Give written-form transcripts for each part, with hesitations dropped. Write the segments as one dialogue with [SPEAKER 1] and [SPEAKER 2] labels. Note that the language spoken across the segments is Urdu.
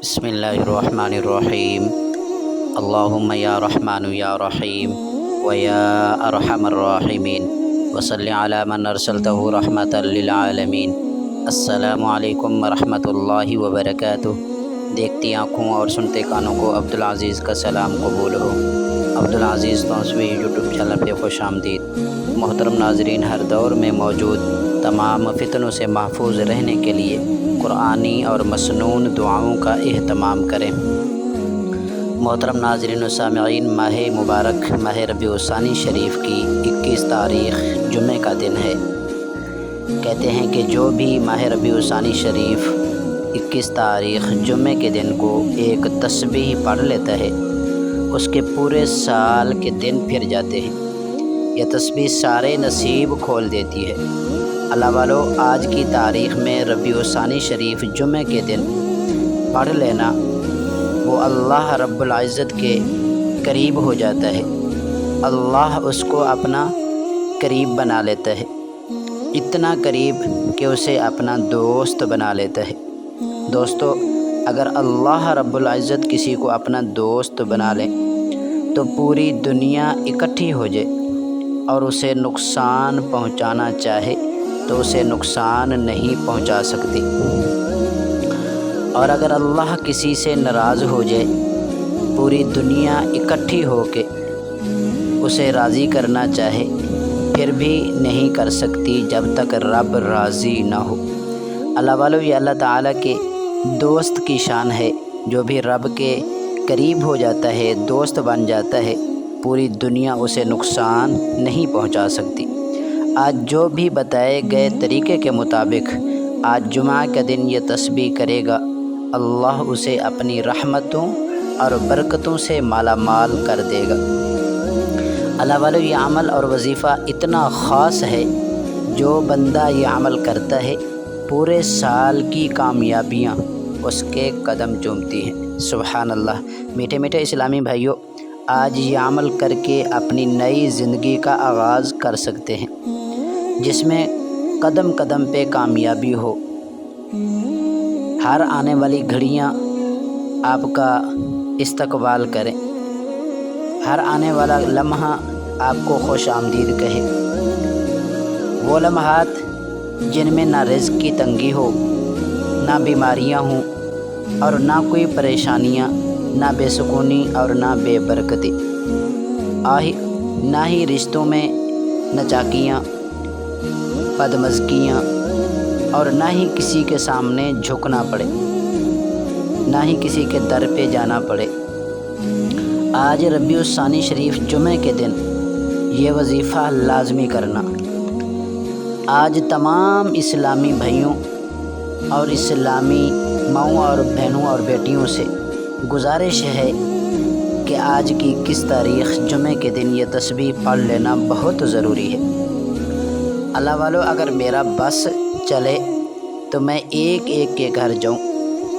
[SPEAKER 1] بسم اللہ الرحمن الرحیم اللہم یا رحمن یا رحیم ویا ارحم الراحمین وصلی علی من ارسلتہ رحمۃ للعالمین۔ السلام علیکم ورحمۃ اللہ وبرکاتہ۔ دیکھتی آنکھوں اور سنتے کانوں کو عبدالعزیز کا سلام قبول ہو۔ عبدالعزیز توسوی یوٹیوب چینل پہ خوش آمدید۔ محترم ناظرین، ہر دور میں موجود تمام فتنوں سے محفوظ رہنے کے لیے قرآنی اور مسنون دعاؤں کا اہتمام کریں۔ محترم ناظرین و سامعین، ماہ مبارک ماہ ربیع الثانی شریف کی 21 تاریخ جمعہ کا دن ہے۔ کہتے ہیں کہ جو بھی ماہ ربیع الثانی شریف 21 تاریخ جمعہ کے دن کو ایک تسبیح پڑھ لیتا ہے، اس کے پورے سال کے دن پھر جاتے ہیں۔ یہ تسبیح سارے نصیب کھول دیتی ہے۔ اللہ والو، آج کی تاریخ میں ربیع الثانی شریف جمعہ کے دن پڑھ لینا، وہ اللہ رب العزت کے قریب ہو جاتا ہے۔ اللہ اس کو اپنا قریب بنا لیتا ہے، اتنا قریب کہ اسے اپنا دوست بنا لیتا ہے۔ دوستو، اگر اللہ رب العزت کسی کو اپنا دوست بنا لے تو پوری دنیا اکٹھی ہو جائے اور اسے نقصان پہنچانا چاہے تو اسے نقصان نہیں پہنچا سکتی، اور اگر اللہ کسی سے ناراض ہو جائے، پوری دنیا اکٹھی ہو کے اسے راضی کرنا چاہے پھر بھی نہیں کر سکتی جب تک رب راضی نہ ہو۔ اللہ والو، یہ اللہ تعالیٰ کے دوست کی شان ہے۔ جو بھی رب کے قریب ہو جاتا ہے، دوست بن جاتا ہے، پوری دنیا اسے نقصان نہیں پہنچا سکتی۔ آج جو بھی بتائے گئے طریقے کے مطابق آج جمعہ کا دن یہ تسبیح کرے گا، اللہ اسے اپنی رحمتوں اور برکتوں سے مالا مال کر دے گا۔ اللہ والو، یہ عمل اور وظیفہ اتنا خاص ہے، جو بندہ یہ عمل کرتا ہے پورے سال کی کامیابیاں اس کے قدم چومتی ہیں۔ سبحان اللہ۔ میٹھے میٹھے اسلامی بھائیوں، آج یہ عمل کر کے اپنی نئی زندگی کا آغاز کر سکتے ہیں، جس میں قدم قدم پہ کامیابی ہو۔ ہر آنے والی گھڑیاں آپ کا استقبال کریں، ہر آنے والا لمحہ آپ کو خوش آمدید کہے۔ وہ لمحات جن میں نہ رزق کی تنگی ہو، نہ بیماریاں ہوں، اور نہ کوئی پریشانیاں، نہ بے سکونی اور نہ بے برکتی، نہ ہی رشتوں میں نچاکیاں، بدمزگیاں، اور نہ ہی کسی کے سامنے جھکنا پڑے، نہ ہی کسی کے در پہ جانا پڑے۔ آج ربیع الثانی شریف جمعہ کے دن یہ وظیفہ لازمی کرنا۔ آج تمام اسلامی بھائیوں اور اسلامی ماؤں اور بہنوں اور بیٹیوں سے گزارش ہے کہ آج کی 21 تاریخ جمعہ کے دن یہ تسبیح پڑھ لینا بہت ضروری ہے۔ اللہ والو، اگر میرا بس چلے تو میں ایک ایک کے گھر جاؤں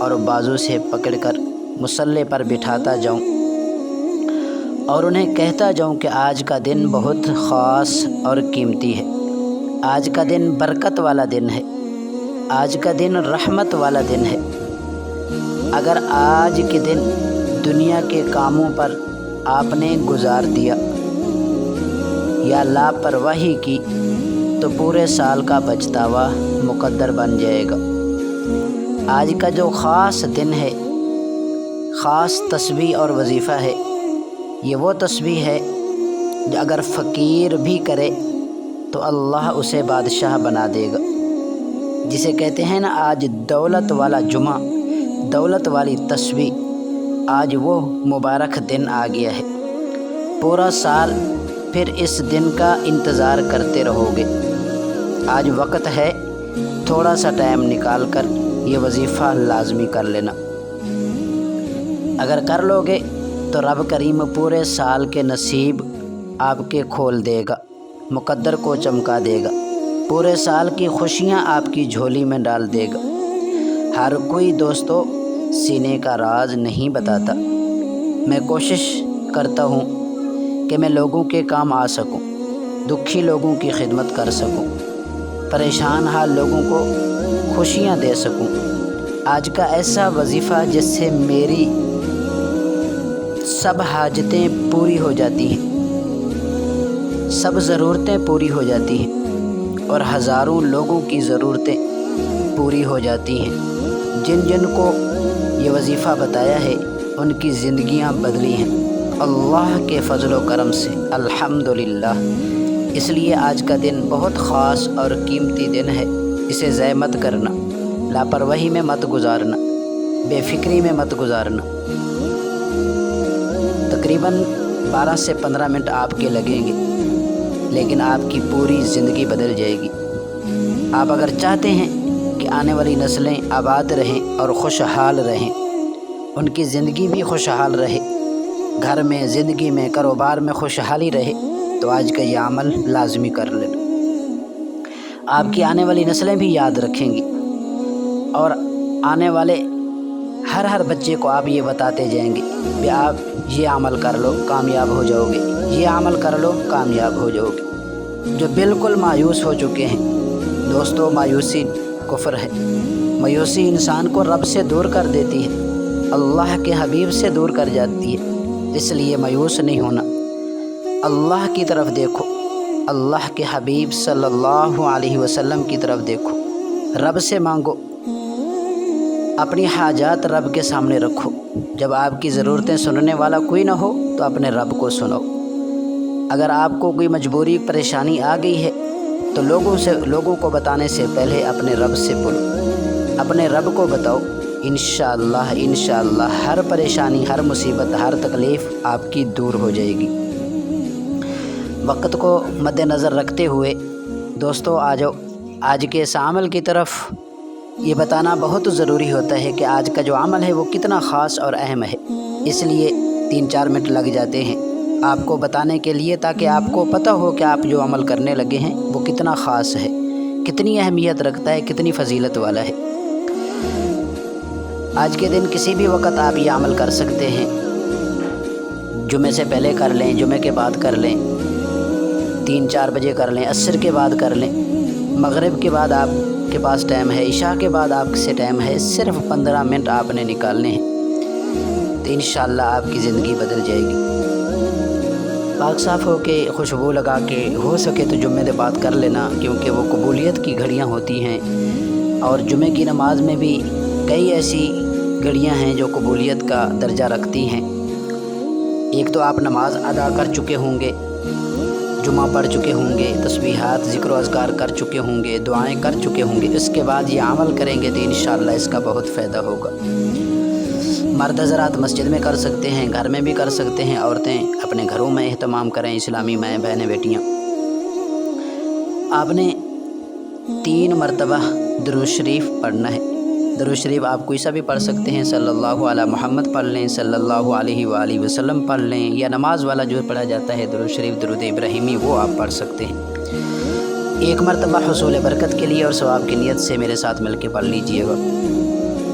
[SPEAKER 1] اور بازو سے پکڑ کر مصلی پر بٹھاتا جاؤں اور انہیں کہتا جاؤں کہ آج کا دن بہت خاص اور قیمتی ہے، آج کا دن برکت والا دن ہے، آج کا دن رحمت والا دن ہے۔ اگر آج کے دن دنیا کے کاموں پر آپ نے گزار دیا یا لاپرواہی کی تو پورے سال کا پچھتاوا مقدر بن جائے گا۔ آج کا جو خاص دن ہے، خاص تسبیح اور وظیفہ ہے، یہ وہ تسبیح ہے جو اگر فقیر بھی کرے تو اللہ اسے بادشاہ بنا دے گا۔ جسے کہتے ہیں نا، آج دولت والا جمعہ، دولت والی تسبیح، آج وہ مبارک دن آ گیا ہے۔ پورا سال پھر اس دن کا انتظار کرتے رہو گے۔ آج وقت ہے، تھوڑا سا ٹائم نکال کر یہ وظیفہ لازمی کر لینا۔ اگر کر لو گے تو رب کریم پورے سال کے نصیب آپ کے کھول دے گا، مقدر کو چمکا دے گا، پورے سال کی خوشیاں آپ کی جھولی میں ڈال دے گا۔ ہر کوئی دوستو سینے کا راز نہیں بتاتا۔ میں کوشش کرتا ہوں کہ میں لوگوں کے کام آ سکوں، دکھی لوگوں کی خدمت کر سکوں، پریشان حال لوگوں کو خوشیاں دے سکوں۔ آج کا ایسا وظیفہ جس سے میری سب حاجتیں پوری ہو جاتی ہیں، سب ضرورتیں پوری ہو جاتی ہیں اور ہزاروں لوگوں کی ضرورتیں پوری ہو جاتی ہیں۔ جن جن کو یہ وظیفہ بتایا ہے ان کی زندگیاں بدلی ہیں اللہ کے فضل و کرم سے، الحمدللہ۔ اس لیے آج کا دن بہت خاص اور قیمتی دن ہے، اسے ضائع مت کرنا، لاپرواہی میں مت گزارنا، بے فکری میں مت گزارنا۔ تقریباً 12 سے 15 منٹ آپ کے لگیں گے، لیکن آپ کی پوری زندگی بدل جائے گی۔ آپ اگر چاہتے ہیں کہ آنے والی نسلیں آباد رہیں اور خوشحال رہیں، ان کی زندگی بھی خوشحال رہے، گھر میں، زندگی میں، کاروبار میں خوشحالی رہے، تو آج کا یہ عمل لازمی کر لینا۔ آپ کی آنے والی نسلیں بھی یاد رکھیں گی اور آنے والے ہر بچے کو آپ یہ بتاتے جائیں گے کہ آپ یہ عمل کر لو کامیاب ہو جاؤ گے، یہ عمل کر لو کامیاب ہو جاؤ گے۔ جو بالکل مایوس ہو چکے ہیں دوستو، مایوسی کفر ہے۔ مایوسی انسان کو رب سے دور کر دیتی ہے، اللہ کے حبیب سے دور کر جاتی ہے۔ اس لیے مایوس نہیں ہونا، اللہ کی طرف دیکھو، اللہ کے حبیب صلی اللہ علیہ وسلم کی طرف دیکھو، رب سے مانگو، اپنی حاجات رب کے سامنے رکھو۔ جب آپ کی ضرورتیں سننے والا کوئی نہ ہو تو اپنے رب کو سنو۔ اگر آپ کو کوئی مجبوری پریشانی آ گئی ہے تو لوگوں کو بتانے سے پہلے اپنے رب سے بولو، اپنے رب کو بتاؤ۔ انشاءاللہ ہر پریشانی، ہر مصیبت، ہر تکلیف آپ کی دور ہو جائے گی۔ وقت کو مد نظر رکھتے ہوئے دوستو آ جاؤ آج کے اس عمل کی طرف۔ یہ بتانا بہت ضروری ہوتا ہے کہ آج کا جو عمل ہے وہ کتنا خاص اور اہم ہے، اس لیے 3-4 منٹ لگ جاتے ہیں آپ کو بتانے کے لیے، تاکہ آپ کو پتہ ہو کہ آپ جو عمل کرنے لگے ہیں وہ کتنا خاص ہے، کتنی اہمیت رکھتا ہے، کتنی فضیلت والا ہے۔ آج کے دن کسی بھی وقت آپ یہ عمل کر سکتے ہیں۔ جمعے سے پہلے کر لیں، جمعے کے بعد کر لیں، 3-4 بجے کر لیں، عصر کے بعد کر لیں، مغرب کے بعد آپ کے پاس ٹائم ہے، عشاء کے بعد آپ سے ٹائم ہے، صرف 15 منٹ آپ نے نکالنے ہیں تو انشاءاللہ آپ کی زندگی بدل جائے گی۔ پاک صاف ہو کے، خوشبو لگا کے، ہو سکے تو جمعے کے بعد کر لینا، کیونکہ وہ قبولیت کی گھڑیاں ہوتی ہیں، اور جمعے کی نماز میں بھی کئی ایسی گھڑیاں ہیں جو قبولیت کا درجہ رکھتی ہیں۔ ایک تو آپ نماز ادا کر چکے ہوں گے، جمعہ پڑھ چکے ہوں گے، تسبیحات، ذکر و اذکار کر چکے ہوں گے، دعائیں کر چکے ہوں گے، اس کے بعد یہ عمل کریں گے تو انشاءاللہ اس کا بہت فائدہ ہوگا۔ مرد حضرات مسجد میں کر سکتے ہیں، گھر میں بھی کر سکتے ہیں، عورتیں اپنے گھروں میں اہتمام کریں، اسلامی مائیں بہنیں بیٹیاں۔ آپ نے 3 مرتبہ درود شریف پڑھنا ہے۔ درود شریف آپ کوئی سا بھی پڑھ سکتے ہیں، صلی اللہ علی محمد پڑھ لیں، صلی اللہ علیہ وآلہ وسلم پڑھ لیں، یا نماز والا جو پڑھا جاتا ہے درود شریف، درود ابراہیمی، وہ آپ پڑھ سکتے ہیں۔ 1 مرتبہ حصول برکت کے لیے اور ثواب کی نیت سے میرے ساتھ مل کے پڑھ لیجئے گا۔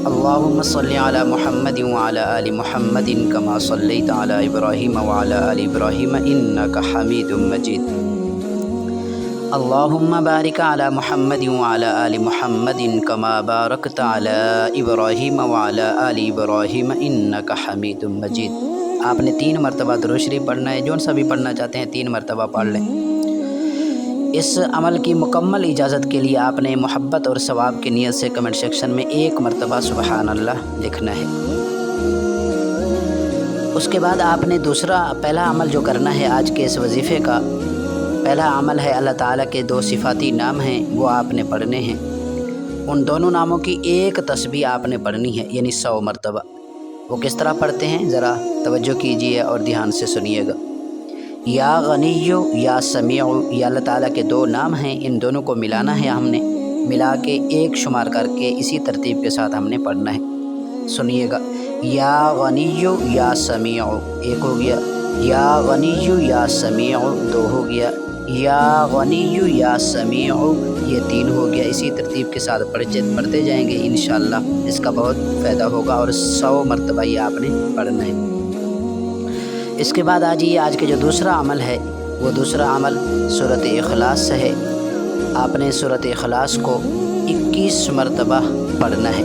[SPEAKER 1] اللہم صلی علی محمد وعلی آل محمد کما صلیت علی ابراہیم وعلی آل ابراہیم انک حمید مجید۔ اللہم بارک علی محمد وعلی آل محمد کما بارکت علی ابراہیم وعلی آل ابراہیم انک حمید مجید۔ آپ نے 3 مرتبہ درود شریف پڑھنا ہے، جون سا بھی پڑھنا چاہتے ہیں 3 مرتبہ پڑھ لیں۔ اس عمل کی مکمل اجازت کے لیے آپ نے محبت اور ثواب کی نیت سے کمنٹ سیکشن میں 1 مرتبہ سبحان اللہ لکھنا ہے۔ اس کے بعد آپ نے پہلا عمل جو کرنا ہے آج کے اس وظیفے کا، پہلا عمل ہے اللہ تعالیٰ کے 2 صفاتی نام ہیں، وہ آپ نے پڑھنے ہیں۔ ان دونوں ناموں کی 1 تسبیح آپ نے پڑھنی ہے، یعنی 100 مرتبہ۔ وہ کس طرح پڑھتے ہیں ذرا توجہ کیجیے اور دھیان سے سنیے گا۔ یا غنیو، یا سمیع، یہ اللہ تعالیٰ کے 2 نام ہیں، ان دونوں کو ملانا ہے، ہم نے ملا کے 1 شمار کر کے اسی ترتیب کے ساتھ ہم نے پڑھنا ہے۔ سنیے گا، یا غنیو یا سمیع، 1 ہو گیا، یا غنیو یا سمیع 2 ہو گیا، یا غنیو یا سمیع یہ 3 ہو گیا۔ اسی ترتیب کے ساتھ پڑھتے جائیں گے، انشاءاللہ اس کا بہت فائدہ ہوگا، اور 100 مرتبہ یہ آپ نے پڑھنا ہے۔ اس کے بعد آج کے جو دوسرا عمل ہے، وہ دوسرا عمل سورۃ اخلاص ہے۔ آپ نے سورۃ اخلاص کو 21 مرتبہ پڑھنا ہے۔